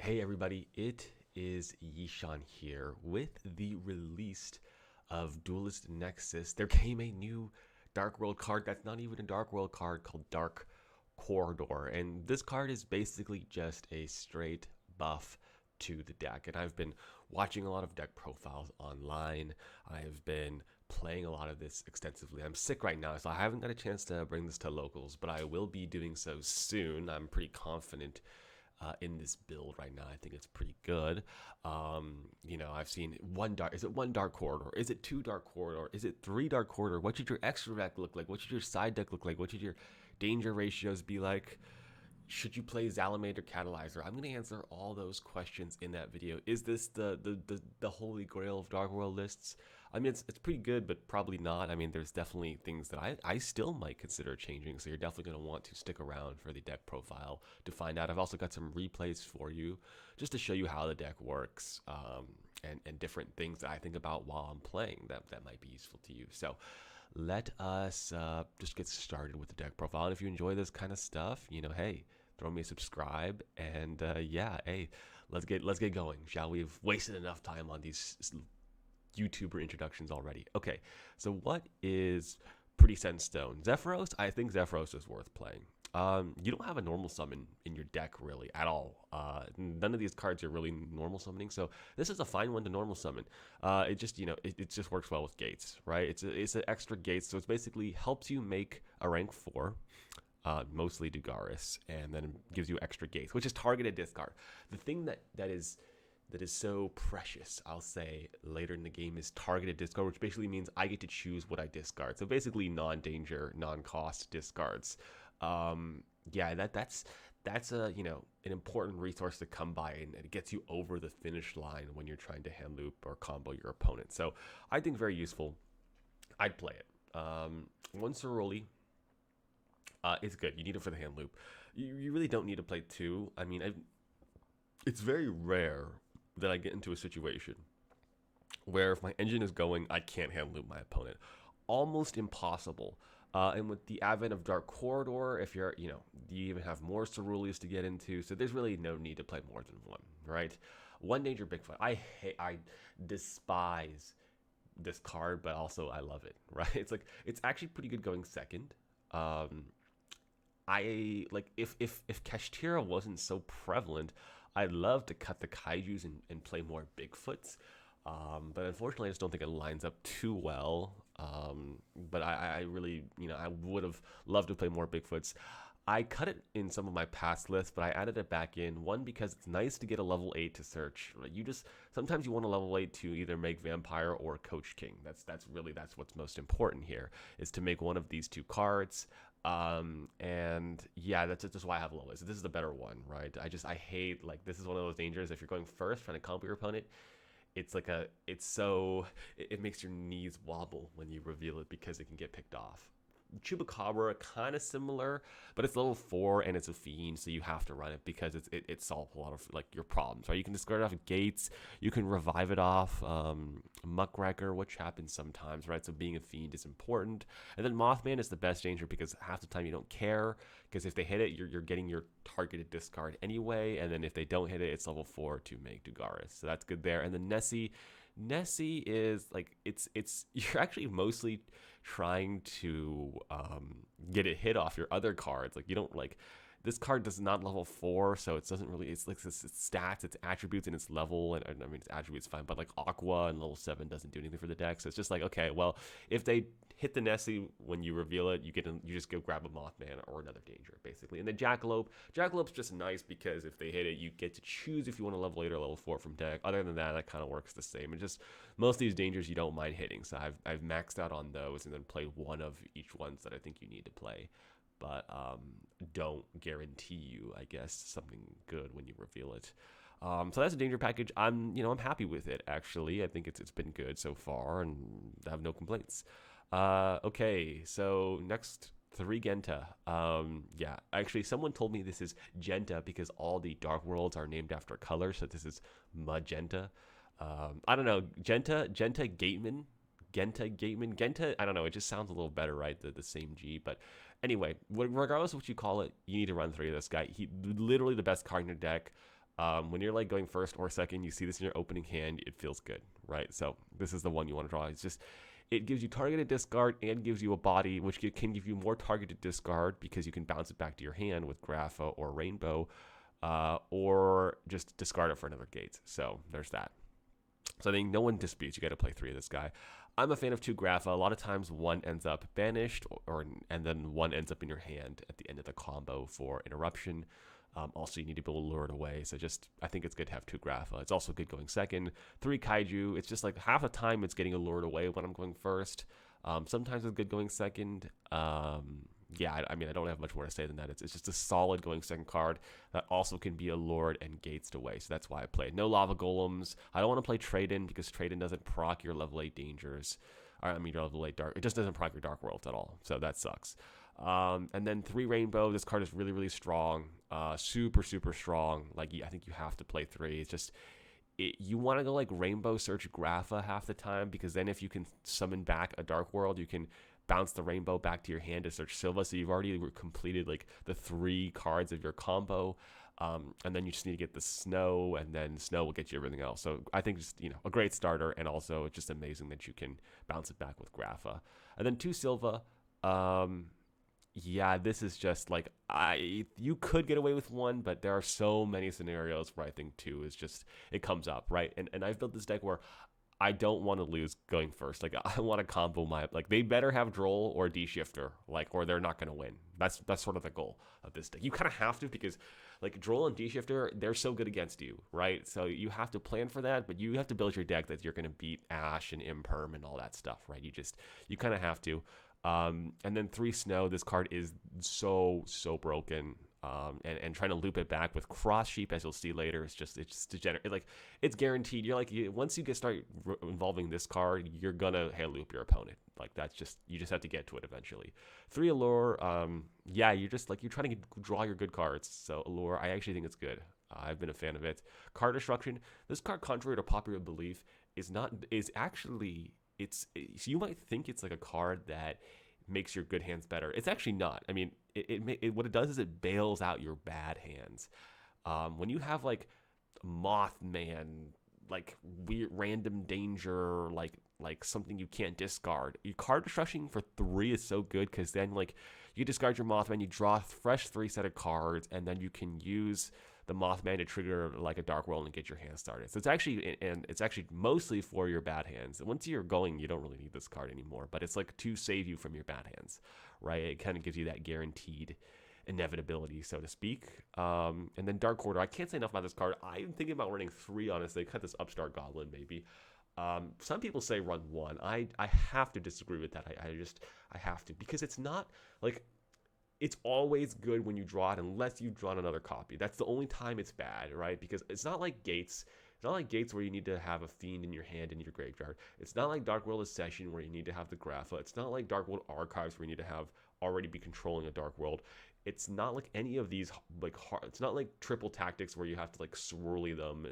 Hey everybody, it is Yishan here. With the release of Duel Vs Nexus, there came a new Dark World card that's not even a Dark World card called Dark Corridor. And this card is basically just a straight buff to the deck. And I've been watching a lot of deck profiles online. I've been playing a lot of this extensively. I'm sick right now, so I haven't got a chance to bring this to locals, but I will be doing so soon. I'm pretty confident in this build right now. I think it's pretty good. I've seen one dark. Is it one dark corridor? Is it two dark corridor? Is it three dark corridor? What should your extra deck look like? What should your side deck look like? What should your danger ratios be like? Should you play Zalamate or Catalyzer? I'm going to answer all those questions in that video. Is this the holy grail of Dark World lists? I mean, it's pretty good, but probably not. I mean, there's definitely things that I still might consider changing, so you're definitely going to want to stick around for the deck profile to find out. I've also got some replays for you just to show you how the deck works and different things that I think about while I'm playing that might be useful to you. So let us just get started with the deck profile. And if you enjoy this kind of stuff, hey, throw me a subscribe, and hey, let's get going, shall we? We've wasted enough time on these YouTuber introductions already. Okay, so what is Pretty Sense Stone? Zephyros? I think Zephyros is worth playing. You don't have a normal summon in your deck really at all. None of these cards are really normal summoning, so this is a fine one to normal summon. It just it just works well with gates, right? It's an extra gates, so it basically helps you make a rank 4. Mostly Dugaris, and then gives you extra gates, which is targeted discard. The thing that is so precious, I'll say, later in the game is targeted discard, which basically means I get to choose what I discard. So basically non-danger, non-cost discards. That's a an important resource to come by, and it gets you over the finish line when you're trying to hand loop or combo your opponent. So I think very useful. I'd play it. One Ceroli is good. You need it for the hand loop. You really don't need to play two. I mean, it's very rare that I get into a situation where if my engine is going, I can't hand loop my opponent. Almost impossible. And with the advent of Dark Corridor, if you even have more Ceruleus to get into, so there's really no need to play more than one, right? One Danger Bigfoot. I despise this card, but also I love it, right? It's actually pretty good going second. I like if Kashtira wasn't so prevalent, I'd love to cut the kaijus and play more Bigfoots. But unfortunately, I just don't think it lines up too well. But I really, I would have loved to play more Bigfoots. I cut it in some of my past lists, but I added it back in. One, because it's nice to get a level 8 to search. Sometimes you want a level 8 to either make Vampire or Coach King. That's what's most important here, is to make one of these two cards. And yeah, that's just why I have a low list. This is the better one, right? I hate, this is one of those dangers. If you're going first trying to combo your opponent, it makes your knees wobble when you reveal it because it can get picked off. Chupacabra, kind of similar, but it's level 4 and it's a fiend, so you have to run it because it solves a lot of your problems, right? You can discard it off gates, you can revive it off Muckraker, which happens sometimes, right? So being a fiend is important. And then Mothman is the best danger because half the time you don't care, because if they hit it, you're getting your targeted discard anyway, and then if they don't hit it, it's level 4 to make Dugaris, so that's good there. And then Nessie is it's you're actually mostly trying to get it hit off your other cards. You don't this card does not level 4, so it doesn't really, it's stats, its attributes, and its level, and I mean its attributes fine, but Aqua and level 7 doesn't do anything for the deck. So it's just okay, well, if they hit the Nessie when you reveal it, you just go grab a Mothman or another danger basically. And the Jackalope's just nice because if they hit it, you get to choose if you want to level 8 or level 4 from deck. Other than that kind of works the same. And just most of these dangers you don't mind hitting, so I've maxed out on those and then played one of each ones that I think you need to play, but don't guarantee you, I guess, something good when you reveal it. So that's a danger package. I'm happy with it, actually. I think it's been good so far, and I have no complaints. Okay, so next, 3 Genta. Yeah, actually, someone told me this is Genta because all the Dark Worlds are named after color, so this is Magenta. I don't know, Genta Gateman. Genta, I don't know, it just sounds a little better, right? The same G, but anyway, regardless of what you call it, you need to run 3 of this guy. He literally the best card in your deck. When you're like going first or second, you see this in your opening hand, it feels good, right? So this is the one you want to draw. It's just, it gives you targeted discard and gives you a body, which can give you more targeted discard because you can bounce it back to your hand with Grapha or Rainbow, or just discard it for another gate. So there's that. So I think no one disputes you got to play 3 of this guy. I'm a fan of 2 Grapha. A lot of times 1 ends up banished, and then 1 ends up in your hand at the end of the combo for interruption. Also, you need to be able to lure it away. So I think it's good to have 2 Grapha. It's also good going second. 3 Kaiju. It's just like half the time it's getting lured away when I'm going first. Sometimes it's good going second. Yeah, I mean, I don't have much more to say than that. It's just a solid going second card that also can be allured and gated away. So that's why I played. No Lava Golems. I don't want to play Trade-In because Trade-In doesn't proc your level 8 dangers. I mean, your level 8 dark. It just doesn't proc your Dark World at all. So that sucks. And then 3 Rainbow. This card is really, really strong. Super, super strong. Like, I think you have to play 3. It's just, you want to go like Rainbow Search Grapha half the time, because then if you can summon back a Dark World, you can bounce the Rainbow back to your hand to search Silva. So you've already completed like the 3 cards of your combo. And then you just need to get the Snow, and then Snow will get you everything else. So I think just, a great starter, and also it's just amazing that you can bounce it back with Grapha. And then 2 Silva. Yeah, this is just like, you could get away with 1, but there are so many scenarios where I think 2 is just, it comes up, right? And I've built this deck where I don't want to lose going first. Like, I want to combo they better have Droll or D-Shifter, or they're not going to win. That's sort of the goal of this deck. You kind of have to, because Droll and D-Shifter, they're so good against you, right? So you have to plan for that, but you have to build your deck that you're going to beat Ash and Imperm and all that stuff, right? You kind of have to. And then 3 Snow, this card is so broken. And trying to loop it back with Cross Sheep, as you'll see later, it's degenerate. It's guaranteed. Once you start involving this card, you're gonna hand loop your opponent. You just have to get to it eventually. 3 Allure, yeah, you're trying to draw your good cards. So Allure, I actually think it's good. I've been a fan of it. Card Destruction. This card, contrary to popular belief, you might think it's like a card that makes your good hands better. It's actually not. I mean, what it does is it bails out your bad hands. When you have Mothman, weird random danger, something you can't discard, your card destruction for 3 is so good, because then you discard your Mothman, you draw a fresh 3 set of cards, and then you can use the Mothman to trigger a Dark World and get your hand started. So it's actually mostly for your bad hands. Once you're going, you don't really need this card anymore, but it's to save you from your bad hands, right? It kind of gives you that guaranteed inevitability, so to speak. And then Dark Order, I can't say enough about this card. I'm thinking about running 3, honestly. Cut this Upstart Goblin, maybe. Some people say run 1. I have to disagree with that. I have to, because it's not it's always good when you draw it, unless you've drawn another copy. That's the only time it's bad, right? Because it's not like Gates. It's not like Gates where you need to have a Fiend in your hand in your graveyard. It's not like Dark World Accession where you need to have the Grapha. It's not like Dark World Archives where you need to already be controlling a Dark World. It's not like any of these it's not like Triple Tactics where you have to swirly them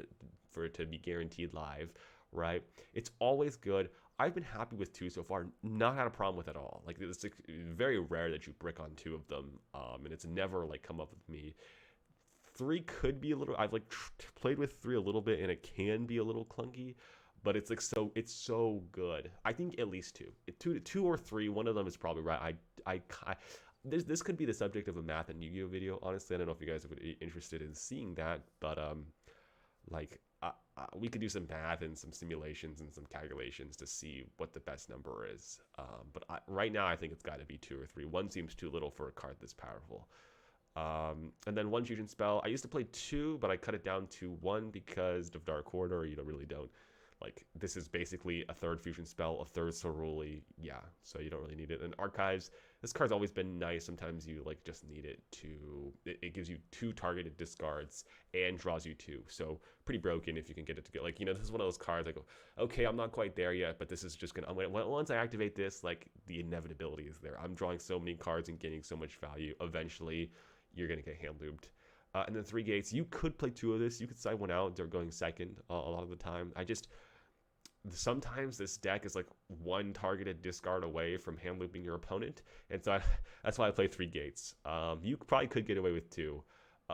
for it to be guaranteed live, right? It's always good. I've been happy with 2 so far, not had a problem with it at all. It's very rare that you brick on 2 of them, and it's never come up with me. 3 could be a little, I've played with 3 a little bit, and it can be a little clunky, but it's it's so good. I think at least 2. 2 or 3, one of them is probably right. This could be the subject of a math and Yu-Gi-Oh video, honestly. I don't know if you guys would be interested in seeing that, but we could do some math and some simulations and some calculations to see what the best number is. But right now, I think it's got to be 2 or 3. 1 seems too little for a card this powerful. And then 1 fusion spell. I used to play 2, but I cut it down to 1 because of Dark Order. You really don't. This is basically a 3rd fusion spell, a 3rd Ceruli. Yeah, so you don't really need it. And Archives, this card's always been nice. Sometimes you just need it to, it gives you 2 targeted discards and draws you 2. So pretty broken if you can get it to go. This is one of those cards okay, I'm not quite there yet, but this is just once I activate this, the inevitability is there. I'm drawing so many cards and getting so much value. Eventually, you're going to get hand looped. And then 3 gates. You could play 2 of this. You could side 1 out. They're going second a lot of the time. Sometimes this deck is 1 targeted discard away from hand looping your opponent, and so that's why I play 3 gates. You probably could get away with 2,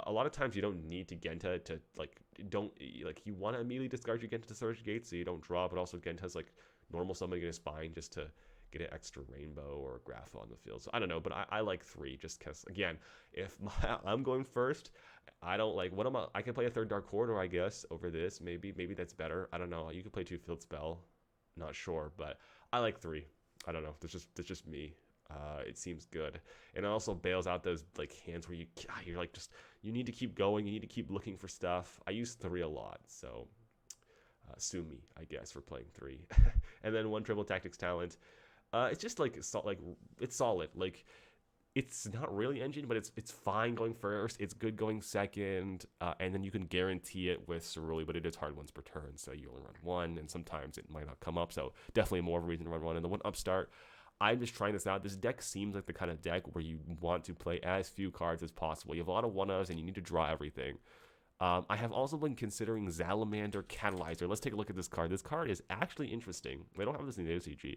A lot of times you don't need to Genta to like don't like you want to immediately discard your Genta to Surge Gate so you don't draw, but also Genta's like normal summoning is fine just to get an extra rainbow or Grapho on the field. So I don't know, but I like 3 just because again, if I'm going first, I don't like what am I can play a third Dark Corridor I guess over this maybe that's better. I don't know. You could play 2 Field Spell, not sure, but I like 3. I don't know. That's just me. It seems good, and it also bails out those like hands where you're like just you need to keep going, you need to keep looking for stuff. I use 3 a lot, so sue me, I guess, for playing 3. And then 1 Triple Tactics Talent. It's just like it's solid. Like it's not really engine, but it's fine going first. It's good going second, and then you can guarantee it with Ceruli, but it is hard once per turn, so you only run 1, and sometimes it might not come up. So definitely more of a reason to run 1. And the 1 Upstart. I'm just trying this out. This deck seems like the kind of deck where you want to play as few cards as possible. You have a lot of 1-ofs and you need to draw everything. I have also been considering Salamander Catalyzer. Let's take a look at this card. This card is actually interesting. They don't have this in the OCG.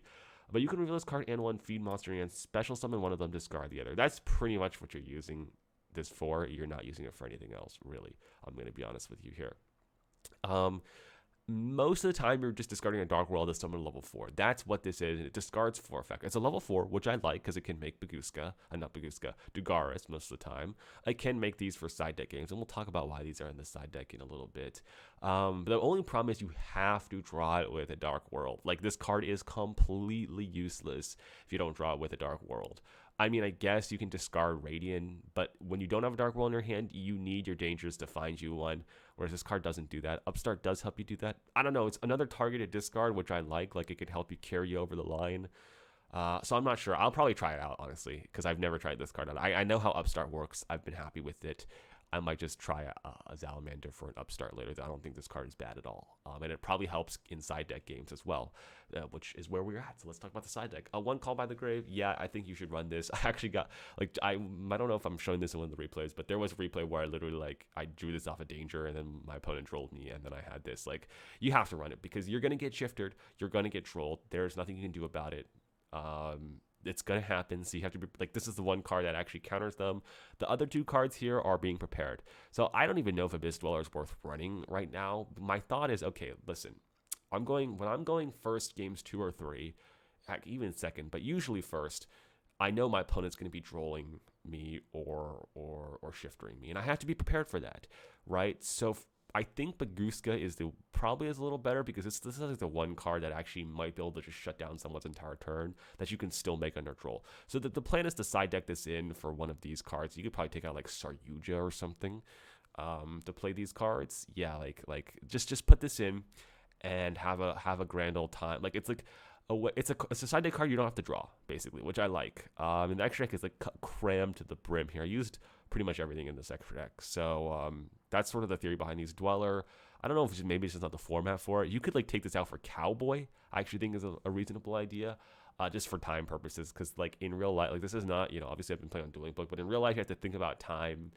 But you can reveal this card and 1 feed monster and special summon one of them, discard the other. That's pretty much what you're using this for. You're not using it for anything else, really. I'm going to be honest with you here. Most of the time, you're just discarding a Dark World to summon level 4. That's what this is. It discards 4 effect. It's a level 4, which I like because it can make Dugaris most of the time. I can make these for side deck games, and we'll talk about why these are in the side deck in a little bit. But the only problem is you have to draw it with a Dark World. Like, this card is completely useless if you don't draw it with a Dark World. I mean, I guess you can discard Radiant, but when you don't have a Dark World in your hand, you need your Dangers to find you one, whereas this card doesn't do that. Upstart does help you do that. I don't know, it's another targeted discard, which I like it could help you carry you over the line. So I'm not sure. I'll probably try it out, honestly, because I've never tried this card out. I know how Upstart works. I've been happy with it. I might just try a Salamander for an Upstart later. I don't think this card is bad at all. And it probably helps in side deck games as well, which is where we're at. So let's talk about the side deck. 1 Call by the Grave. Yeah, I think you should run this. I actually got, I don't know if I'm showing this in one of the replays, but there was a replay where I literally, I drew this off a Danger, and then my opponent trolled me, and then I had this. You have to run it, because you're going to get shifted. You're going to get trolled. There's nothing you can do about it. It's gonna happen, so you have to be this is the 1 card that actually counters them. The other 2 cards here are being prepared, so I don't even know if Abyss Dweller is worth running right now. My thought is, okay, listen, when I'm going first, games 2 or 3, heck, even second, but usually first, I know my opponent's going to be trolling me or shiftering me, and I have to be prepared for that, right? So I think Baguska is probably a little better, because this is the 1 card that actually might be able to just shut down someone's entire turn that you can still make under troll. So the plan is to side deck this in for one of these cards. You could probably take out Saryuja or something to play these cards. Yeah, just put this in and have a grand old time. It's a side deck card you don't have to draw, basically, which I like. And the extra deck is crammed to the brim here. I used pretty much everything in this extra deck, so that's sort of the theory behind these. Dweller, I don't know if maybe it's just not the format for it. You could take this out for Cowboy. I actually think is a reasonable idea, just for time purposes, because in real life, this is not, obviously I've been playing on Dueling Book, but in real life you have to think about time,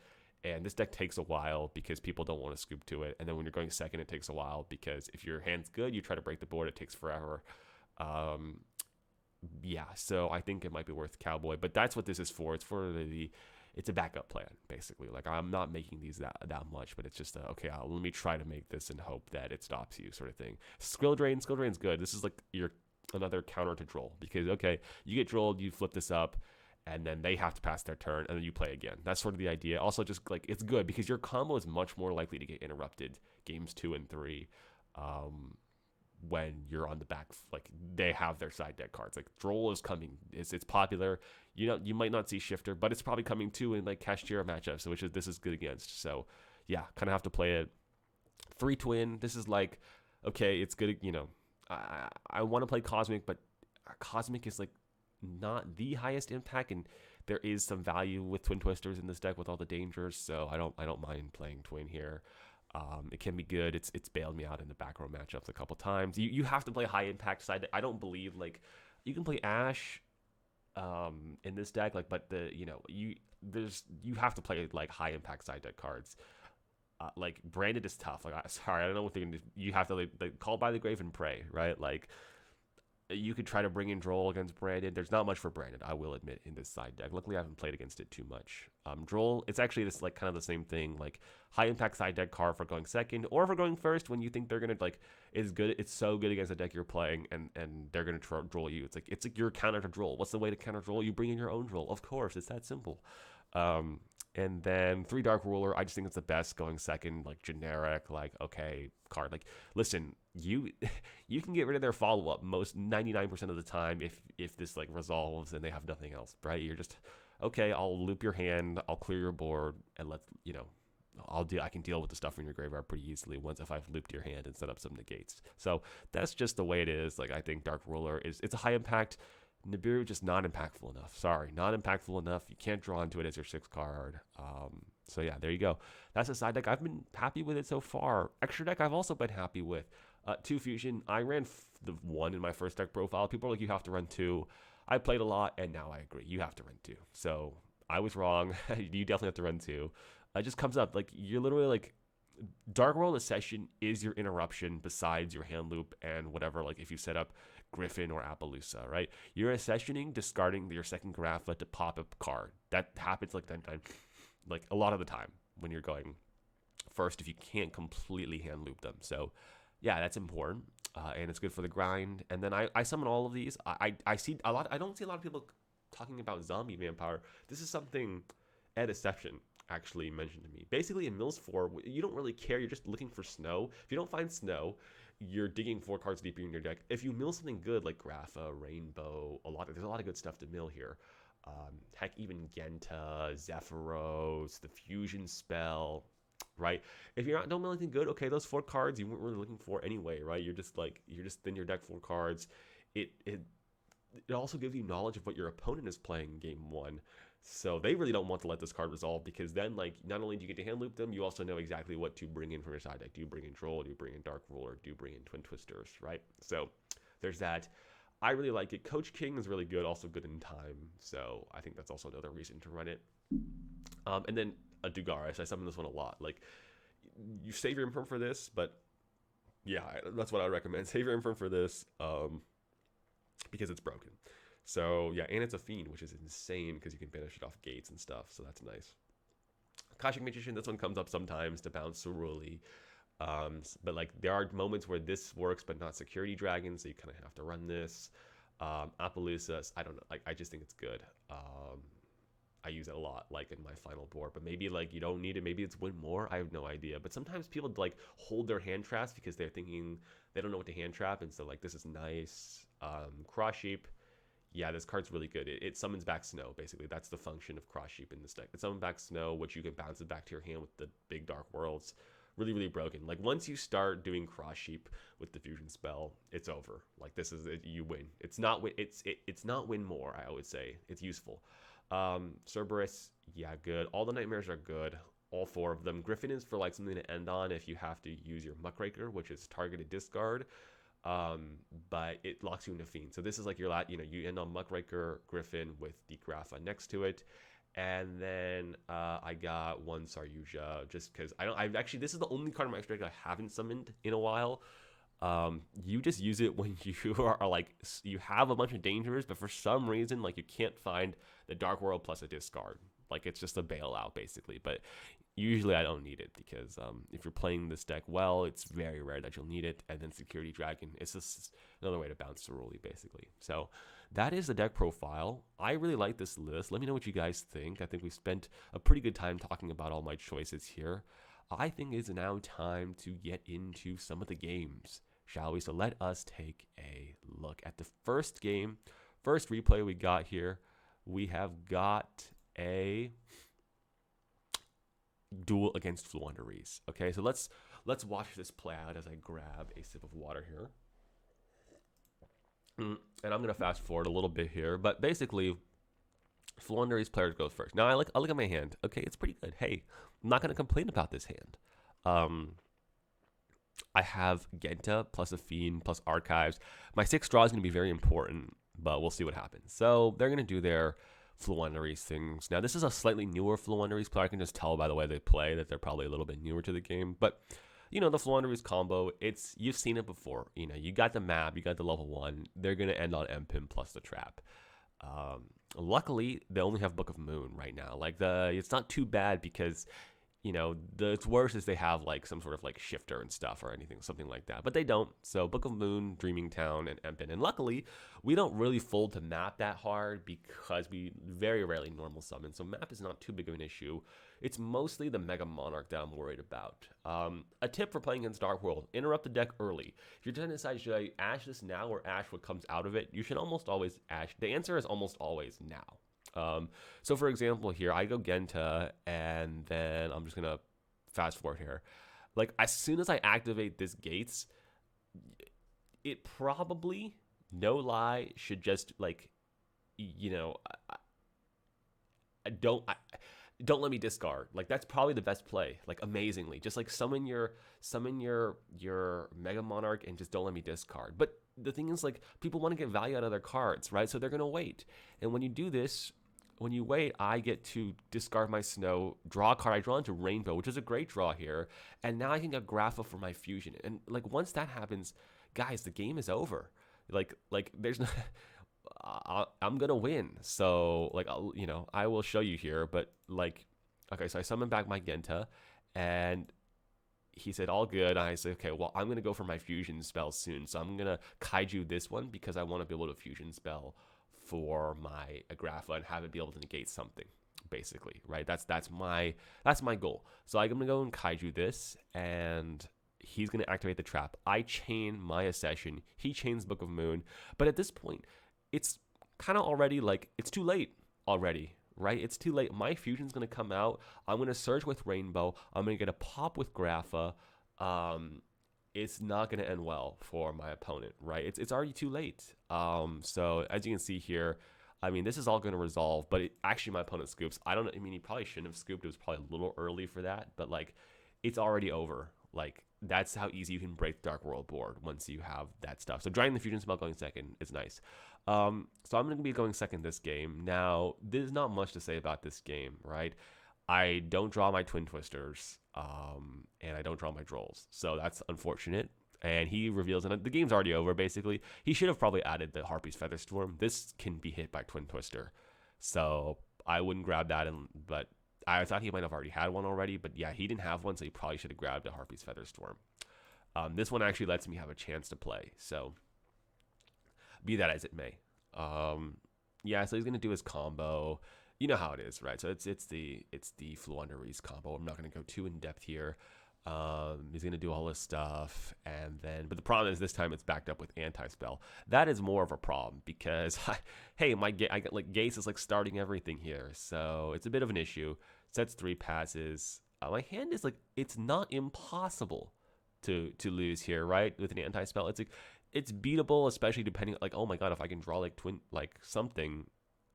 and this deck takes a while because people don't want to scoop to it, and then when you're going second, it takes a while because if your hand's good, you try to break the board, it takes forever. Yeah, so I think it might be worth Cowboy, but that's what this is for. It's for it's a backup plan, basically. I'm not making these that much, but it's just okay, let me try to make this and hope that it stops you, sort of thing. Skill Drain's good. This is your another counter to troll, because okay, you get trolled, you flip this up, and then they have to pass their turn, and then you play again. That's sort of the idea. Also, just it's good because your combo is much more likely to get interrupted games 2 and 3. When you're on the back, they have their side deck cards. Droll is coming. It's popular. You might not see Shifter, but it's probably coming too in Kashtira matchups, which this is good against. So yeah, kind of have to play it. 3 Twin. This is okay, it's good. I want to play Cosmic, but Cosmic is not the highest impact, and there is some value with Twin Twisters in this deck with all the dangers. So I don't mind playing Twin here. It can be good. It's bailed me out in the back row matchups a couple times. You have to play high impact side deck. I don't believe you can play Ash in this deck, but you have to play high impact side deck cards. Branded is tough. Sorry, I don't know what they're gonna do. You have to Call by the Grave and pray, right? You could try to bring in Droll against Branded. There's not much for Branded, I will admit, in this side deck. Luckily, I haven't played against it too much. Droll, it's actually this like kind of the same thing, like high impact side deck card for going second or for going first when you think they're gonna like is good. It's so good against the deck you're playing, and they're gonna Droll you. It's like your counter to Droll. What's the way to counter Droll? You bring in your own Droll. Of course, it's that simple. And then 3 Dark Ruler, I just think it's the best going second, like generic, like okay card. Like listen, you can get rid of their follow up most 99% of the time if this like resolves and they have nothing else, right? You're just okay. I'll loop your hand, I'll clear your board, and I can deal with the stuff in your graveyard pretty easily once if I've looped your hand and set up some negates. So that's just the way it is. Like I think Dark Ruler it's a high impact. Nibiru just not impactful enough. Sorry, not impactful enough. You can't draw into it as your 6th card. So yeah, there you go. That's a side deck. I've been happy with it so far. Extra deck I've also been happy with. 2 Fusion. I ran the 1 in my first deck profile. People are like, you have to run 2. I played a lot, and now I agree. You have to run 2. So I was wrong. You definitely have to run 2. It just comes up. Like, you're literally like, Dark World Accession is your interruption besides your hand loop and whatever, like if you set up Griffin or Appaloosa, right? You're accessioning, discarding your second Grapha to pop a card. That happens like a lot of the time when you're going first if you can't completely hand loop them. So yeah, that's important. And it's good for the grind. And then I summon all of these. I see a lot. I don't see a lot of people talking about Zombie Vampire. This is something Ed Deception actually mentioned to me. Basically, in Mills 4, you don't really care. You're just looking for snow. If you don't find snow, you're digging 4 cards deeper in your deck. If you mill something good like Grapha, Rainbow, there's a lot of good stuff to mill here. Heck, even Genta, Zephyros, the Fusion Spell, right? If you don't mill anything good, okay, those 4 cards you weren't really looking for anyway, right? You're just in your deck 4 cards. It also gives you knowledge of what your opponent is playing in game 1. So they really don't want to let this card resolve because then, like, not only do you get to hand loop them, you also know exactly what to bring in from your side deck. Do you bring in Troll? Do you bring in Dark Ruler? Do you bring in Twin Twisters, right? So there's that. I really like it. Coach King is really good, also good in time. So I think that's also another reason to run it. And then a Dugaris. I summon this one a lot. Like, you save your Imperm for this, but yeah, that's what I recommend. Save your Imperm for this because it's broken. So yeah, and it's a Fiend, which is insane because you can banish it off gates and stuff. So that's nice. Akashic Magician, this one comes up sometimes to bounce Ceruli. But like there are moments where this works, but not Security Dragon, so you kind of have to run this. Appaloosa, I don't know. Like I just think it's good. I use it a lot, like in my final board. But maybe like you don't need it. Maybe it's win more. I have no idea. But sometimes people like hold their hand traps because they're thinking they don't know what to hand trap, and so like this is nice. Cross Sheep. Yeah, this card's really good. It summons back Snow, basically. That's the function of Cross Sheep in this deck. It summons back Snow, which you can bounce it back to your hand with the big Dark Worlds. Really, really broken. Like, once you start doing Cross Sheep with the Fusion Spell, it's over. Like, this is it, you win. It's not win more, I would say. It's useful. Cerberus, yeah, good. All the Nightmares are good. All 4 of them. Griffin is for, like, something to end on if you have to use your Muckraker, which is targeted discard. But it locks you into Fiend. So this is like your you end on Muckraker, Griffin with the Grapha next to it. And then I got 1 Saryuja just because this is the only card in my extra deck I haven't summoned in a while. You just use it when you are like, you have a bunch of dangers, but for some reason, like you can't find the Dark World plus a discard. Like it's just a bailout basically, but usually I don't need it because if you're playing this deck well, it's very rare that you'll need it. And then Security Dragon, it's just another way to bounce Ceruli basically. So that is the deck profile. I really like this list. Let me know what you guys think. I think we spent a pretty good time talking about all my choices here. I think it's now time to get into some of the games, shall we? So let us take a look at the first game. First replay we got here. We have got a duel against Floowandereeze. Okay, so let's watch this play out as I grab a sip of water here. And I'm gonna fast forward a little bit here, but basically, Floowandereeze player goes first. Now I look at my hand. Okay, it's pretty good. Hey, I'm not gonna complain about this hand. I have Genta plus a Fiend plus Archives. My 6th draw is gonna be very important, but we'll see what happens. So they're gonna do their Floowandereeze things. Now this is a slightly newer Floowandereeze player. I can just tell by the way they play that they're probably a little bit newer to the game, but the Floowandereeze combo, you've seen it before. You got the map, you got the level 1. They're going to end on MPIM plus the trap. Luckily, they only have Book of Moon right now. Like, it's not too bad because it's worse is they have like some sort of like shifter and stuff or anything, something like that. But they don't. So Book of Moon, Dreaming Town, and Empin. And luckily, we don't really fold to map that hard because we very rarely normal summon. So map is not too big of an issue. It's mostly the Mega Monarch that I'm worried about. A tip for playing against Dark World: interrupt the deck early. If you're trying to decide, should I Ash this now or Ash what comes out of it, you should almost always Ash. The answer is almost always now. So for example here, I go Genta, and then I'm just gonna fast forward here. Like, as soon as I activate this Gates, it probably, no lie, should just like, don't let me discard. Like, that's probably the best play. Like, amazingly, just like summon your Mega Monarch and just don't let me discard. But the thing is, like, people want to get value out of their cards, right? So they're gonna wait, and when you do this. When you wait, I get to discard my Snow, draw a card. I draw into Rainbow, which is a great draw here. And now I can get Grapha for my Fusion. And like, once that happens, guys, the game is over. Like there's no, I'm gonna win. So like, I will show you here. But like, okay, so I summon back my Genta, and he said all good. I said, okay, well, I'm gonna go for my Fusion spell soon. So I'm gonna Kaiju this one because I want to be able to Fusion spell for my Agrafa and have it be able to negate something, basically, right? That's my goal. So I'm gonna go and Kaiju this, and he's gonna activate the trap. I chain my Accession, he chains Book of Moon, but at this point, it's kind of already like, it's too late already, right? It's too late. My Fusion's gonna come out. I'm gonna surge with Rainbow. I'm gonna get a pop with Grapha. It's not going to end well for my opponent, right? It's already too late. So as you can see here, I mean, this is all going to resolve, but actually my opponent scoops. I don't know. I mean, he probably shouldn't have scooped. It was probably a little early for that, but like, it's already over. Like, that's how easy you can break the Dark World board once you have that stuff. So drawing the Fusion spell going second is nice. So I'm going to be going second this game. Now, there's not much to say about this game, right? I don't draw my Twin Twisters, and I don't draw my Drolls, so that's unfortunate. And he reveals, and the game's already over, basically. He should have probably added the Harpy's Featherstorm. This can be hit by Twin Twister, so I wouldn't grab that, but I thought he might have already had one already, but yeah, he didn't have one, so he probably should have grabbed a Harpy's Featherstorm. This one actually lets me have a chance to play, so be that as it may. Yeah, so he's going to do his combo. You know how it is, right? So it's the Floowandereeze combo. I'm not going to go too in depth here. He's going to do all this stuff, but the problem is this time it's backed up with anti-spell. That is more of a problem because, hey, I get like Gates is like starting everything here, so it's a bit of an issue. Sets 3 passes. My hand is like, it's not impossible to lose here, right? With an anti-spell, it's like, it's beatable, especially depending, like, oh my god, if I can draw like something.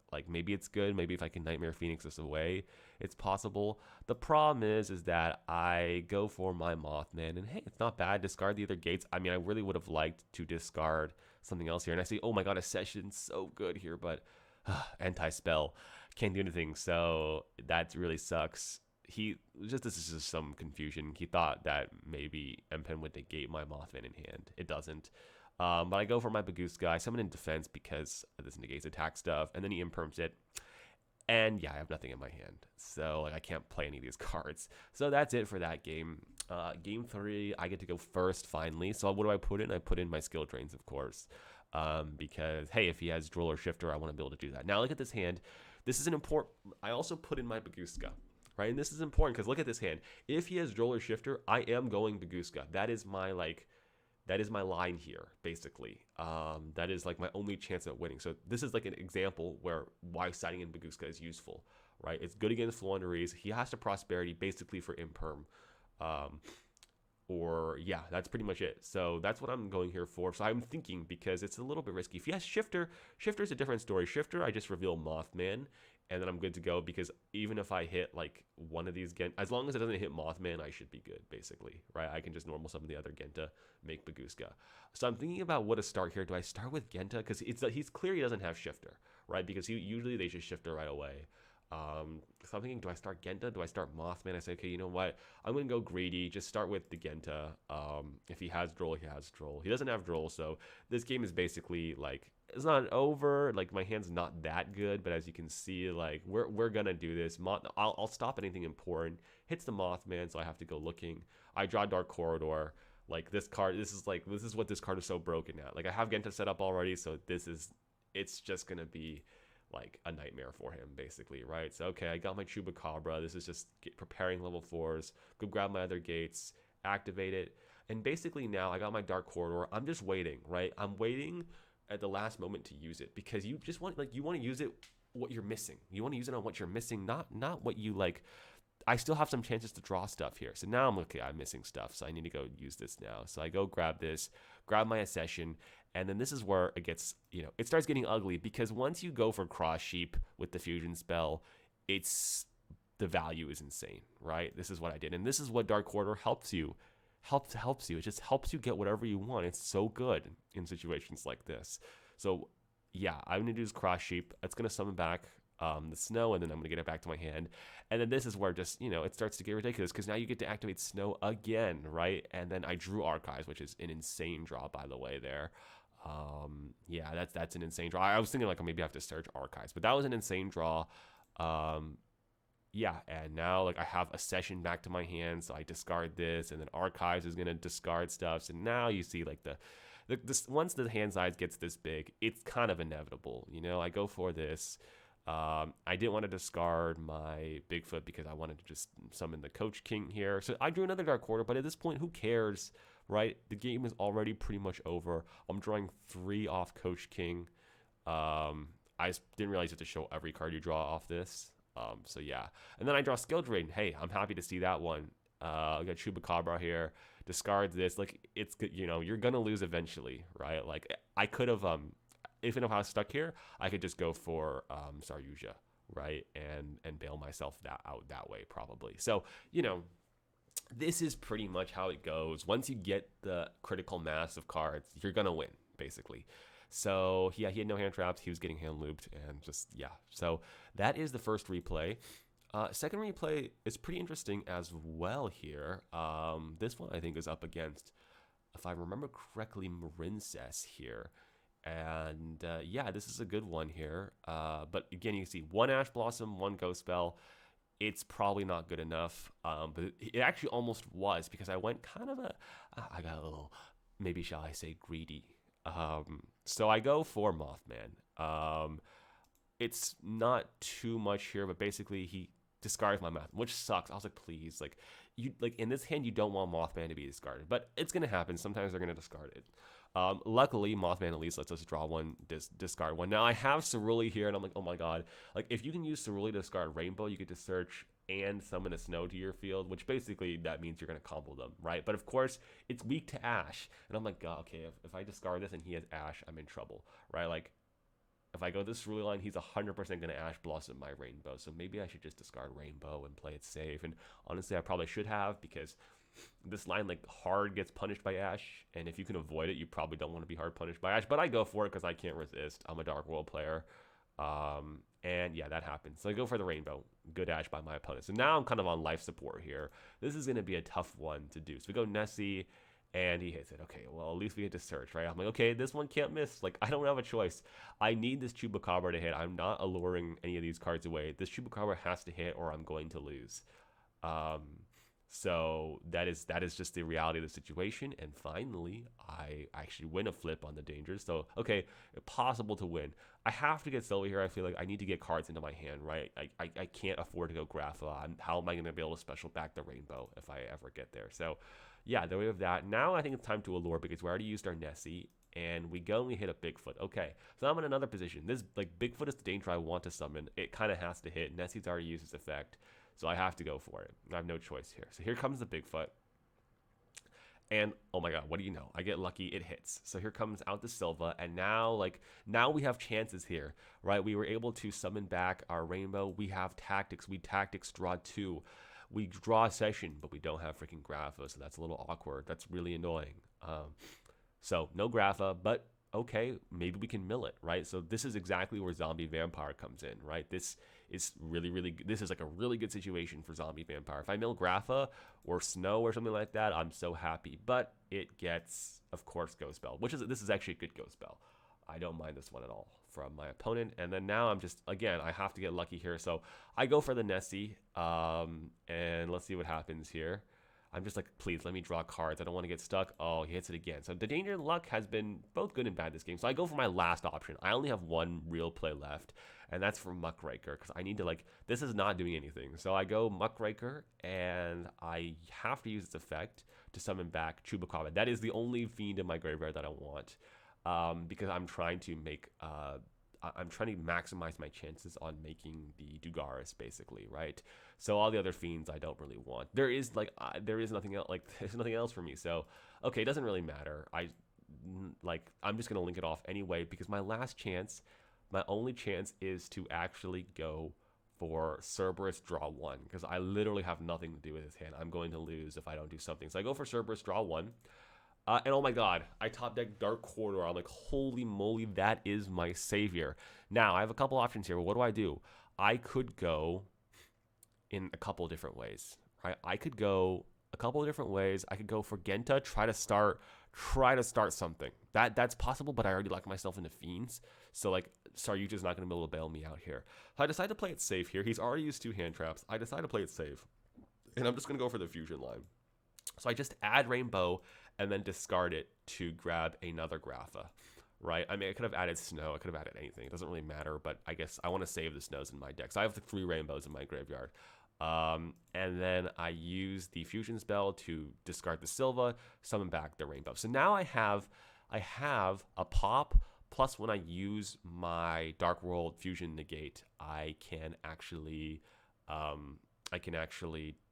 Like, maybe it's good. Maybe if I can Nightmare Phoenix this away, it's possible. The problem is that I go for my Mothman, and hey, it's not bad. Discard the other Gates. I mean, I really would have liked to discard something else here. And I see, oh my god, Accession's so good here, but anti-spell can't do anything. So that really sucks. This is just some confusion. He thought that maybe MPen would negate my Mothman in hand. It doesn't. But I go for my Bagooska. I summon in defense because this negates attack stuff, and then he imperms it. And yeah, I have nothing in my hand, so like, I can't play any of these cards. So that's it for that game. Game 3, I get to go first finally. So what do I put in? I put in my skill drains, of course, because hey, if he has Droll or Shifter, I want to be able to do that. Now look at this hand. This is an important. I also put in my Bagooska. Right, and this is important because look at this hand. If he has Droll or Shifter, I am going Bagooska. That is my line here, basically. That is like my only chance at winning. So this is like an example why siding in Bagooska is useful, right? It's good against Floowandereeze. He has to Prosperity basically for Imperm. Or yeah, that's pretty much it. So that's what I'm going here for. So I'm thinking, because it's a little bit risky. If he has Shifter, Shifter's a different story. Shifter, I just reveal Mothman, and then I'm good to go, because even if I hit like one of these as long as it doesn't hit Mothman, I should be good, basically, right? I can just normal summon the other Genta, make Bagooska. So I'm thinking about what to start here. Do I start with Genta? Because he's clear he doesn't have Shifter, right? Because usually they just Shifter right away. So I'm thinking, do I start Genta? Do I start Mothman? I say, okay, you know what? I'm gonna go greedy. Just start with the Genta. If he has Droll, he has Droll. He doesn't have Droll, so this game is basically like it's not over. Like my hand's not that good, but as you can see, like we're gonna do this. I'll stop anything important. Hits the Mothman, so I have to go looking. I draw Dark Corridor. Like this card, this is what this card is so broken at. Like I have Genta set up already, so it's just gonna be like a nightmare for him, basically, right? So okay, I got my Chupacabra. This is just preparing level 4s. Go grab my other gates, activate it, and basically now I got my Dark Corridor. I'm just waiting, right? I'm waiting at the last moment to use it because you just want you want to use it what you're missing. You want to use it on what you're missing, not what you like. I still have some chances to draw stuff here. So now I'm okay, I'm missing stuff. So I need to go use this now. So I go grab this, grab my Accession, and then this is where it gets, it starts getting ugly because once you go for Cross Sheep with the fusion spell, the value is insane, right? This is what I did. And this is what Dark Corridor helps you. Helps you. It just helps you get whatever you want. It's so good in situations like this. So yeah, I'm gonna do this Cross Sheep. It's gonna summon back the Snow, and then I'm gonna get it back to my hand. And then this is where just it starts to get ridiculous because now you get to activate Snow again, right? And then I drew Archives, which is an insane draw, by the way. There, yeah, that's an insane draw. I was thinking like maybe I have to search Archives, but that was an insane draw. Yeah, and now like I have a session back to my hand, so I discard this, and then Archives is gonna discard stuff. So now you see like once the hand size gets this big, it's kind of inevitable. I go for this. I didn't want to discard my Bigfoot because I wanted to just summon the Coach King here. So I drew another Dark Corridor, but at this point, who cares, right? The game is already pretty much over. I'm drawing 3 off Coach King. I didn't realize you have to show every card you draw off this. So yeah. And then I draw Skill Drain. Hey, I'm happy to see that one. I got Chupacabra here. Discard this. Like, it's good. You're going to lose eventually, right? Like, I could have... Even if I was stuck here, I could just go for Saryuja, right, and bail myself out that way probably. So this is pretty much how it goes. Once you get the critical mass of cards, you're gonna win basically. So yeah, he had no hand traps. He was getting hand looped, and just yeah. So that is the first replay. Second replay is pretty interesting as well here. This one I think is up against, if I remember correctly, Marincess here. And yeah, this is a good one here. But again, you can see 1 Ash Blossom, 1 Ghost Spell. It's probably not good enough. But it actually almost was because I went kind of I got a little, maybe shall I say, greedy. So I go for Mothman. It's not too much here, but basically he discards my Mothman, which sucks. I was like, please, like in this hand, you don't want Mothman to be discarded, but it's gonna happen. Sometimes they're gonna discard it. Luckily, Mothman at least lets us draw one, discard one. Now I have Cerulli here, and I'm like, oh my god. Like, if you can use Cerulli to discard Rainbow, you get to search and summon a Snow to your field, which basically that means you're going to combo them, right? But of course, it's weak to Ash. And I'm like, god, okay, if I discard this and he has Ash, I'm in trouble, right? Like, if I go this Cerulli line, he's 100% going to Ash Blossom my Rainbow. So maybe I should just discard Rainbow and play it safe. And honestly, I probably should have, because this line, like, hard gets punished by Ash, and if you can avoid it, you probably don't want to be hard punished by Ash, but I go for it because I can't resist. I'm a Dark World player, and yeah, that happens. So I go for the Rainbow. Good Ash by my opponent. So now I'm kind of on life support here. This is going to be a tough one to do. So we go Nessie, and he hits it. Okay, well, at least we get to search, right? I'm like, okay, this one can't miss. Like, I don't have a choice. I need this Chupacabra to hit. I'm not alluring any of these cards away. This Chupacabra has to hit, or I'm going to lose. So that is just the reality of the situation. And finally, I actually win a flip on the dangers. So, okay, possible to win. I have to get Sylvie here. I feel like I need to get cards into my hand, right? I can't afford to go Grapha. How am I going to be able to special back the Rainbow if I ever get there? So, yeah, there we have that. Now I think it's time to allure, because we already used our Nessie, and we go and we hit a Bigfoot. Okay, so I'm in another position. This, like, Bigfoot is the danger I want to summon. It kind of has to hit. Nessie's already used its effect. So I have to go for it. I have no choice here. So here comes the Bigfoot. And, oh my god, what do you know? I get lucky, it hits. So here comes out the Silva, and now we have chances here, right? We were able to summon back our Rainbow. We have Tactics. We Tactics draw 2. We draw a session, but we don't have freaking Grapha, so that's a little awkward. That's really annoying. So no Grapha, but okay, maybe we can mill it, right? So this is exactly where zombie vampire comes in, right? This is this is like a really good situation for zombie vampire. If I mill Grapha or Snow or something like that, I'm so happy. But it gets, of course, Ghost Bell, this is actually a good Ghost Bell. I don't mind this one at all from my opponent. And then now I'm just, again, I have to get lucky here. So I go for the Nessie, and let's see what happens here. I'm just like, please let me draw cards. I don't want to get stuck. Oh, he hits it again. So the danger and luck has been both good and bad this game. So I go for my last option. I only have one real play left, and that's for Muckraker, because I need to, like, this is not doing anything. So I go Muckraker, and I have to use its effect to summon back Chupacabra. That is the only fiend in my graveyard that I want, because I'm trying to make... I'm trying to maximize my chances on making the Dugaris, basically, right? So all the other fiends I don't really want. There is nothing else. Like, there's nothing else for me. So okay, it doesn't really matter. I'm just gonna link it off anyway, because my only chance is to actually go for Cerberus draw 1, because I literally have nothing to do with his hand. I'm going to lose if I don't do something. So I go for Cerberus draw 1. And oh my god, I top deck Dark Corridor. I'm like, holy moly, that is my savior. Now, I have a couple options here. What do? I could go in a couple different ways, right? I could go a couple of different ways. I could go for Genta, try to start something. That's possible, but I already locked myself into Fiends. So, like, Saryuja's not going to be able to bail me out here. So I decide to play it safe here. He's already used 2 hand traps. I decide to play it safe. And I'm just going to go for the fusion line. So I just add Rainbow and then discard it to grab another Grapha, right? I mean, I could have added Snow. I could have added anything. It doesn't really matter, but I guess I want to save the Snows in my deck. So I have the 3 Rainbows in my graveyard. And then I use the Fusion spell to discard the Silva, summon back the Rainbow. So now I have a pop, plus when I use my Dark World Fusion negate, I can actually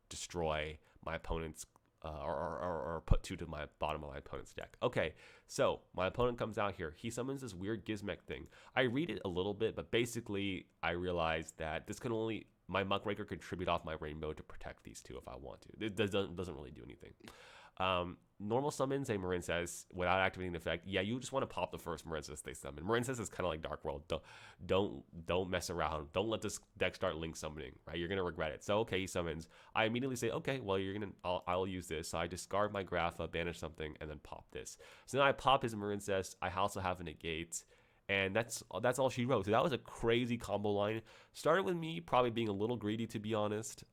destroy my opponent's or put 2 to my bottom of my opponent's deck. Okay, so my opponent comes out here. He summons this weird Gizmek thing. I read it a little bit, but basically I realized that this can only... My Muckraker could tribute off my Rainbow to protect these 2 if I want to. It doesn't really do anything. Normal summons a Marincess without activating the effect. Yeah, you just want to pop the first Marincess they summon. Marincess is kind of like Dark World. Don't mess around. Don't let this deck start link summoning, right? You're gonna regret it. So okay, he summons. I immediately say, okay, well I'll use this. So I discard my Grapha, banish something, and then pop this. So now I pop his Marincess. I also have a negate. And that's all she wrote. So that was a crazy combo line. Started with me probably being a little greedy, to be honest.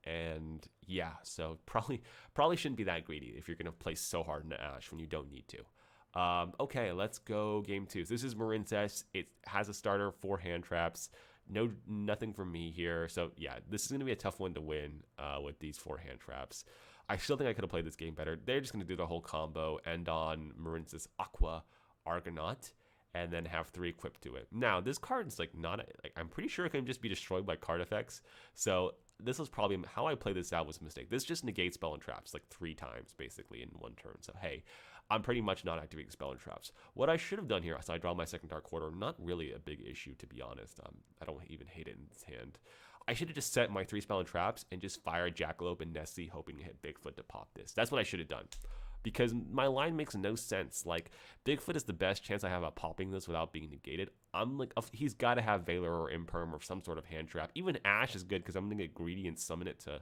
And yeah, so probably shouldn't be that greedy if you're gonna play so hard into Ash when you don't need to. Okay, let's go game 2. So this is Marincess. It has a starter, 4 hand traps. Nothing from me here. So yeah, this is gonna be a tough one to win with these 4 hand traps. I still think I could have played this game better. They're just gonna do the whole combo, end on Marincess Aqua Argonaut, and then have 3 equipped to it. Now, this card is I'm pretty sure it can just be destroyed by card effects. So this was probably how I played this out was a mistake. This just negates spell and traps like 3 times basically in one turn. So hey, I'm pretty much not activating spell and traps. What I should have done here, so I draw my second Dark Corridor, not really a big issue to be honest. I don't even hate it in this hand. I should have just set my 3 spell and traps and just fire Jackalope and Nessie, hoping to hit Bigfoot to pop this. That's what I should have done, because my line makes no sense. Like, Bigfoot is the best chance I have at popping this without being negated. I'm like, he's got to have Valor or Imperm or some sort of hand trap. Even Ash is good because I'm going to get greedy and summon it to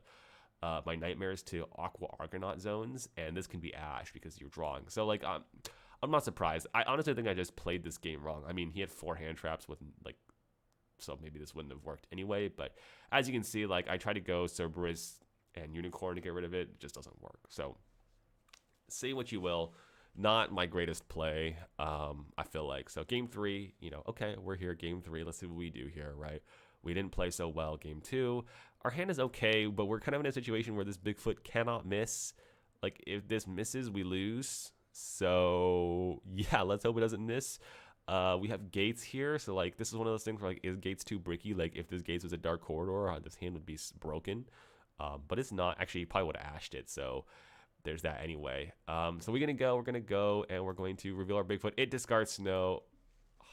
my Nightmares to Aqua Argonaut zones, and this can be Ash because you're drawing. So, like, I'm not surprised. I honestly think I just played this game wrong. I mean, he had 4 hand traps with, like, so maybe this wouldn't have worked anyway. But as you can see, like, I tried to go Cerberus and Unicorn to get rid of it. It just doesn't work. So say what you will, not my greatest play, I feel like. So game 3, okay, we're here, game 3. Let's see what we do here, right? We didn't play so well game 2. Our hand is okay, but we're kind of in a situation where this Bigfoot cannot miss. Like, if this misses, we lose. So yeah, let's hope it doesn't miss. We have Gates here, so like this is one of those things where, like, is Gates too bricky? Like, if this Gates was a Dark Corridor, this hand would be broken. But it's not. Actually, you probably would have ashed it, so there's that anyway. So we're gonna go, and we're going to reveal our Bigfoot. It discards Snow.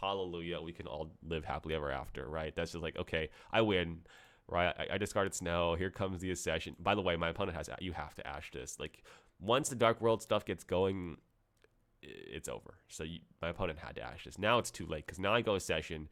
Hallelujah. We can all live happily ever after, right? That's just like, okay, I win, right? I discarded Snow. Here comes the Accession. By the way, my opponent has, you have to ash this. Like, once the Dark World stuff gets going, it's over. So my opponent had to ash this. Now it's too late because now I go a session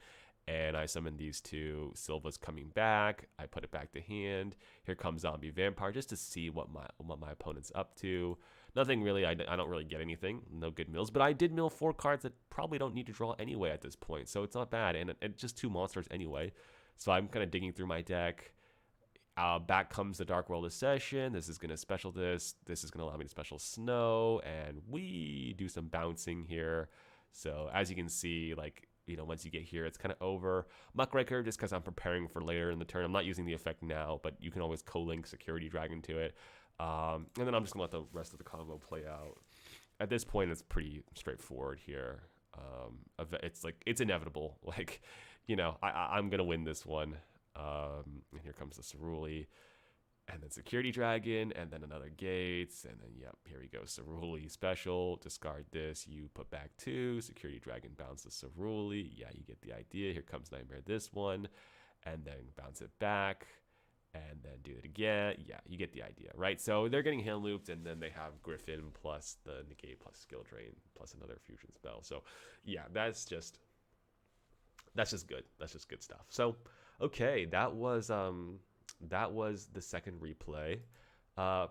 and I summon these two. Silva's coming back. I put it back to hand. Here comes Zombie Vampire just to see what my opponent's up to. Nothing really. I don't really get anything. No good mills. But I did mill 4 cards that probably don't need to draw anyway at this point. So it's not bad. And just 2 monsters anyway. So I'm kind of digging through my deck. Back comes the Dark World of Session. This is going to special this. This is going to allow me to special Snow. And we do some bouncing here. So as you can see, like, you know, once you get here, it's kind of over. Muckraker, just because I'm preparing for later in the turn. I'm not using the effect now, but you can always co-link Security Dragon to it. And then I'm just going to let the rest of the combo play out. At this point, it's pretty straightforward here. It's like, it's inevitable. Like, you know, I'm going to win this one. And here comes the Ceruli. And then Security Dragon, and then another Gates, and then, yep, here we go. Ceruli special, discard this, you put back 2, Security Dragon bounces Ceruli. Yeah, you get the idea. Here comes Nightmare this one, and then bounce it back, and then do it again. Yeah, you get the idea, right? So they're getting hand looped, and then they have Griffin plus the negate plus skill drain plus another fusion spell. So yeah, that's just good. That's just good stuff. So okay, that was the second replay.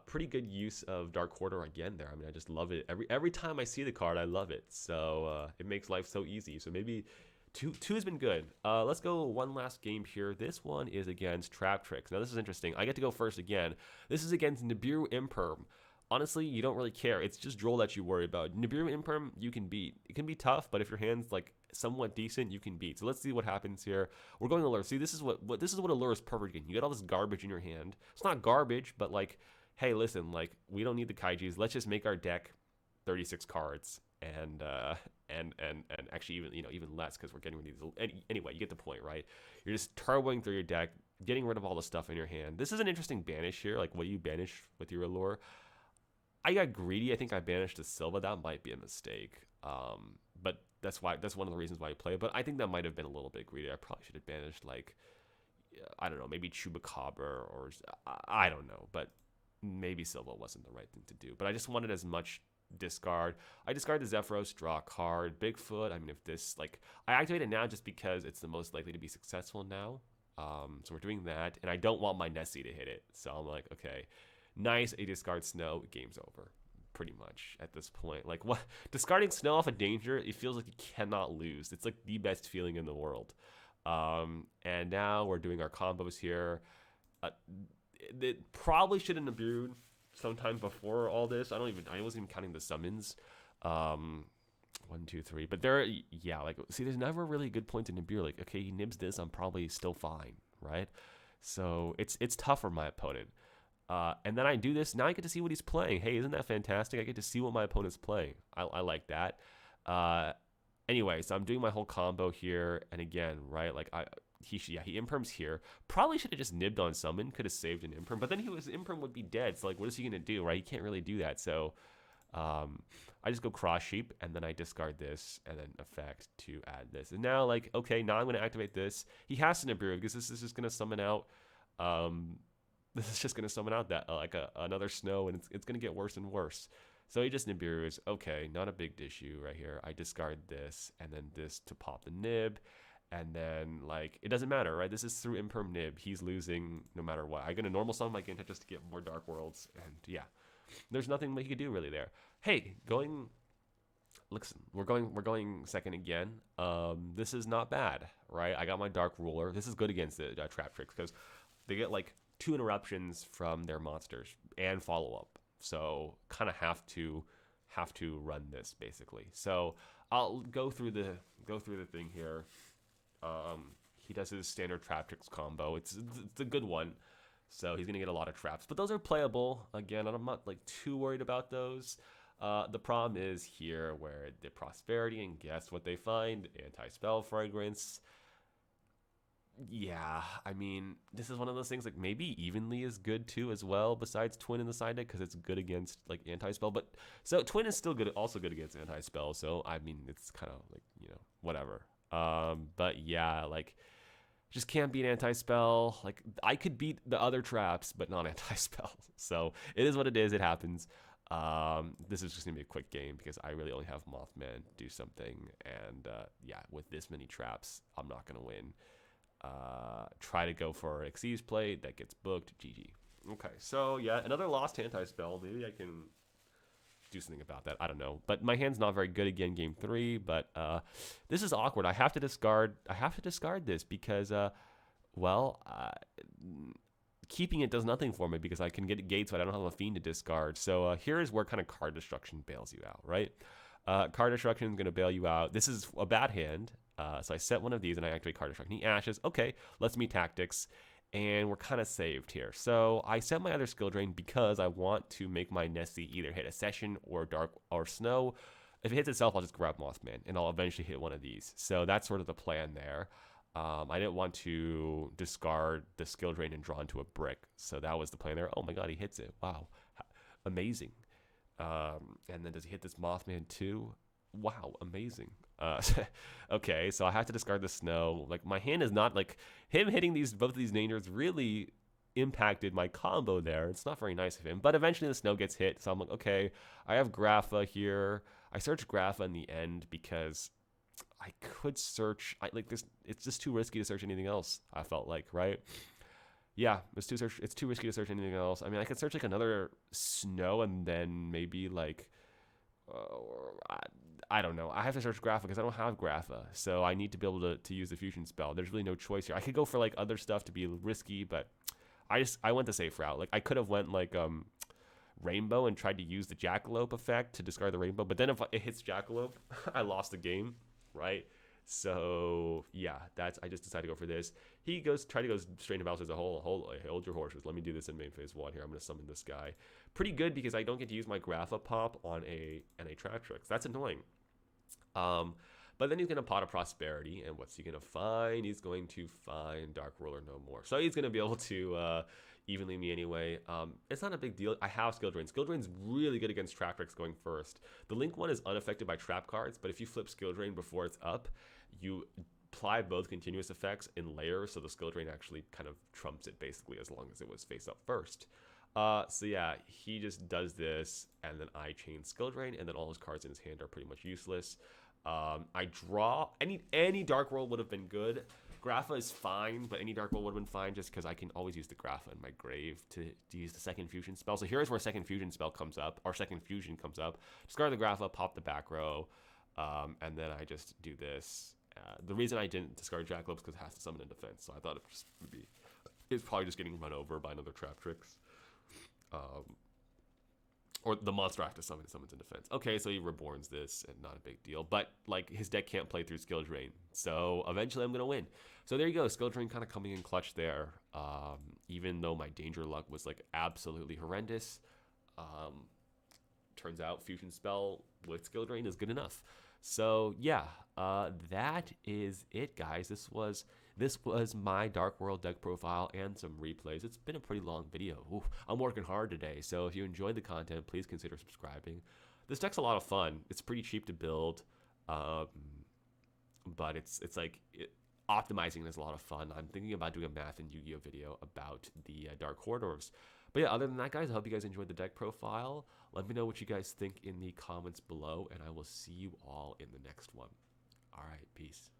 Pretty good use of Dark Quarter again there. I mean, I just love it. Every time I see the card, I love it. So it makes life so easy. So maybe two has been good. Let's go one last game here. This one is against Traptrix. Now this is interesting. I get to go first again. This is against Nibiru Imperm. Honestly, you don't really care. It's just Droll that you worry about. Nibiru Imperm, you can beat. It can be tough, but if your hand's like somewhat decent, you can beat. So let's see what happens here. We're going Allure. See, this is what Allure is perfect in. You get all this garbage in your hand. It's not garbage, but like, hey, listen, like, we don't need the Kaijis. Let's just make our deck 36 cards and actually even less because we're getting rid of these. Anyway, you get the point, right? You're just turboing through your deck, getting rid of all the stuff in your hand. This is an interesting banish here. Like, what do you banish with your Allure? I got greedy. I think I banished the Silva. That might be a mistake. But that's one of the reasons why I play. But I think that might have been a little bit greedy. I probably should have banished, like, I don't know, maybe Chupacabra or I don't know. But maybe Silva wasn't the right thing to do. But I just wanted as much discard. I discard the Zephyros, draw a card. Bigfoot, I mean, if this, like, I activate it now just because it's the most likely to be successful now. So we're doing that. And I don't want my Nessie to hit it. So I'm like, okay. Nice, a discard Snow, game's over, pretty much at this point. Like, what, discarding Snow off a danger, it feels like you cannot lose. It's like the best feeling in the world. And now we're doing our combos here. It probably should have Nibiru'd sometime before all this. I wasn't even counting the summons. 1, 2, 3. But there, yeah, like, see, there's never really a good point to Nibiru. Like, okay, he nibs this, I'm probably still fine, right? So it's tough for my opponent. And then I do this. Now I get to see what he's playing. Hey, isn't that fantastic? I get to see what my opponent's playing. I like that. Anyway, so I'm doing my whole combo here. And again, right, like he imperms here. Probably should have just nibbed on summon. Could have saved an imperm. But then imperm would be dead. So like, what is he going to do, right? He can't really do that. So I just go cross sheep. And then I discard this. And then effect to add this. And now, like, okay, now I'm going to activate this. He has to Nibiru because this is just going to summon out... this is just going to summon out that another Snow, and it's going to get worse and worse. So he just Nibiru's. Okay, not a big issue right here. I discard this, and then this to pop the nib. And then, like, it doesn't matter, right? This is through Imperm nib. He's losing no matter what. I'm going to normal summon my Genta just to get more Dark Worlds. And, yeah, there's nothing he could do really there. Hey, listen, we're going second again. This is not bad, right? I got my Dark Ruler. This is good against the Traptrix because they get, like, 2 interruptions from their monsters and follow-up. So kind of have to run this basically. So I'll go through the thing here. He does his standard Traptrix combo. It's a good one. So he's gonna get a lot of traps, but those are playable. Again, I'm not like too worried about those. The problem is here where the Prosperity, and guess what they find? Anti-spell fragrance. Yeah, I mean, this is one of those things, like, maybe Evenly is good too as well, besides Twin in the side deck, because it's good against, like, anti-spell. But, so Twin is still good, also good against anti-spell, so, I mean, it's kind of, like, you know, whatever. But, yeah, like, just can't beat anti-spell. Like, I could beat the other traps, but not anti-spell. So, it is what it is, it happens. This is just gonna be a quick game because I really only have Mothman do something, and yeah, with this many traps, I'm not gonna win. Try to go for an Xyz play that gets booked. GG. Okay, so yeah, another lost anti-spell. Maybe I can do something about that. I don't know, but my hand's not very good again. Game 3, but this is awkward. I have to discard this because well, keeping it does nothing for me because I can get a gate, so I don't have a fiend to discard. So here is where kind of card destruction bails you out, right? Card destruction is going to bail you out. This is a bad hand, so I set one of these and I activate card destruction. He ashes. Okay, let's me tactics, and we're kind of saved here. So I set my other skill drain because I want to make my Nessie either hit a Session or Dark or Snow. If it hits itself, I'll just grab Mothman, and I'll eventually hit one of these. So that's sort of the plan there. I didn't want to discard the skill drain and draw into a brick. So that was the plan there. Oh my god, he hits it. Wow. Amazing. And then does he hit this Mothman too? Wow, amazing. Okay, so I have to discard the snow. Like, my hand is not, like, him hitting both of these dangers really impacted my combo there. It's not very nice of him. But eventually the snow gets hit. So I'm like, okay, I have Grapha here. I search Grapha in the end because I could search, like this. It's just too risky to search anything else. I felt like, right? Yeah, it's too risky to search anything else. I mean, I could search like another snow and then maybe like, I don't know. I have to search Grapha because I don't have Grapha, so I need to be able to use the fusion spell. There's really no choice here. I could go for like other stuff to be risky, but I went the safe route. Like I could have went like Rainbow and tried to use the Jackalope effect to discard the Rainbow, but then if it hits Jackalope, I lost the game. Right? So yeah, I just decided to go for this. He tried to go straight into battle, says hold your horses. Let me do this in main phase 1 here. I'm gonna summon this guy. Pretty good because I don't get to use my Grapha pop on a Traptrix. That's annoying. But then he's gonna pot a Prosperity, and what's he gonna find? He's going to find Dark Ruler no more. So he's gonna be able to evenly me anyway. It's not a big deal. I have Skill Drain. Skill Drain's really good against Traptrix going first. The Link one is unaffected by trap cards, but if you flip Skill Drain before it's up, you apply both continuous effects in layers, so the Skill Drain actually kind of trumps it basically as long as it was face up first. So yeah, he just does this, and then I chain Skill Drain, and then all his cards in his hand are pretty much useless. I draw. Any Dark World would have been good. Grapha is fine, but any Dark World would have been fine just because I can always use the Grapha in my grave to use the second fusion spell. So here's where second fusion spell comes up, or second fusion comes up. Discard the Grapha, pop the back row, and then I just do this. The reason I didn't discard Jackalope is because it has to summon in defense, so I thought it's probably just getting run over by another Traptrix. Or the monster I have to summons in defense. Okay, so he reborns this, and not a big deal. But, like, his deck can't play through Skill Drain. So, eventually I'm going to win. So, there you go. Skill Drain kind of coming in clutch there. Even though my danger luck was, like, absolutely horrendous. Turns out Fusion Spell with Skill Drain is good enough. So, yeah. That is it, guys. This was my Dark World deck profile and some replays. It's been a pretty long video. Ooh, I'm working hard today, so if you enjoyed the content, please consider subscribing. This deck's a lot of fun. It's pretty cheap to build, but optimizing is a lot of fun. I'm thinking about doing a math and Yu-Gi-Oh video about the Dark Corridors. But yeah, other than that, guys, I hope you guys enjoyed the deck profile. Let me know what you guys think in the comments below, and I will see you all in the next one. All right, peace.